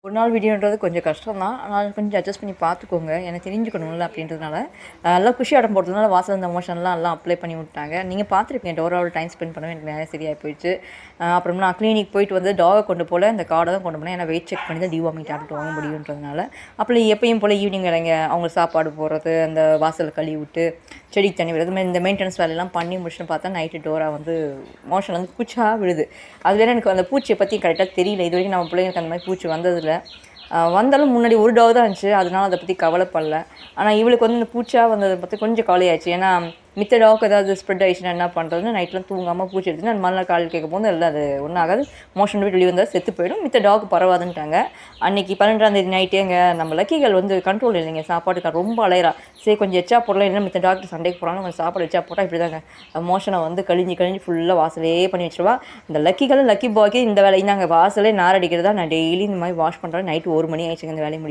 ஒரு நாள் வீடியோன்றது கொஞ்சம் கஷ்டம் தான். ஆனால் கொஞ்சம் அட்ஜஸ்ட் பண்ணி பார்த்துக்கோங்க. எனக்கு தெரிஞ்சுக்கணும்ல அப்படின்றதுனால. நல்லா குஷி ஆட்டம் போட்டதுனால வாசல்ல இந்த எமோஷன்லாம் எல்லாம் அப்ளை பண்ணி விட்டாங்க. நீங்க பார்த்துருப்பீங்க டோராவோட டைம் ஸ்பெண்ட் பண்ணவே எனக்கு நேரம் சரியா போயிடுச்சு. அப்புறம் நான் கிளினிக் போயிட்டு வந்து டாகை கொண்டு போல, இந்த கார்டை தான் கொண்டு போனேன். ஏன்னா வெயிட் செக் பண்ணி தான் டிவார்மிங் டேப்லெட் வாங்க முடியுன்றதுனால. அப்புறம் எப்பயும் போல் ஈவினிங் வேலைங்க அவங்களுக்கு சாப்பாடு போடுறது, அந்த வாசலை கழுவி விட்டு செடிக்கு தண்ணி விடுறது, இந்த மெயின்டெனன்ஸ் வேலையெல்லாம் பண்ணி முடிச்சுட்டு பார்த்தா நைட்டு டோரா வந்து மோஷன் வந்து பூச்சா விழுது. அது வேறு எனக்கு அந்த பூச்சியை பற்றி கரெக்டாக தெரியல. இது வரைக்கும் நம்ம பிள்ளைங்களுக்கு அந்த மாதிரி பூச்சி வந்ததில்லை. வந்தாலும் முன்னாடி ஒரு டாக் தான் இருந்துச்சு. அதனால அதை பற்றி கவலைப்படல. ஆனால் இவளுக்கு வந்து இந்த பூச்சா வந்ததை பற்றி கொஞ்சம் கவலையாச்சு. ஏன்னா மித்த டாக் ஏதாவது ஸ்ப்ரெட் ஆகிடுச்சுன்னா என்ன பண்ணுறதுன்னு நைட்லாம் தூங்காமல் பூச்சி எடுத்துன்னு அந்த மறுநாள் காலையில் கேட்க போது இல்லை அது ஒன்றும் ஆகாது, மோஷன் போய் வெளியே வந்தால் செத்து போயிடும், மித்த டாக் பரவாதுன்ட்டாங்க. அன்றைக்கி 12ஆம் நைட்டேங்க நம்ம லக்கிகள் வந்து கண்ட்ரோல் இல்லைங்க, சாப்பாட்டுக்கு ரொம்ப அலையிறா. சரி கொஞ்சம் எச்சா போடலாம், இல்லை மித்த டாக்டர் சண்டைக்கு போகிறாங்க, கொஞ்சம் சாப்பாடு எச்சா போட்டால் இப்படி தாங்க மோஷனை வந்து கழிஞ்சு ஃபுல்லாக வாசலே பண்ணி வச்சுருவா. இந்த லக்கி பாய்க்கு இந்த வேலை நாங்கள் வாசலே நார் அடிக்கிறதா நான் டெய்லி இந்த மாதிரி வாஷ் பண்ணுறேன். நைட்டு 1 மணி ஆயிடுச்சுங்க இந்த வேலையை முடிச்சு.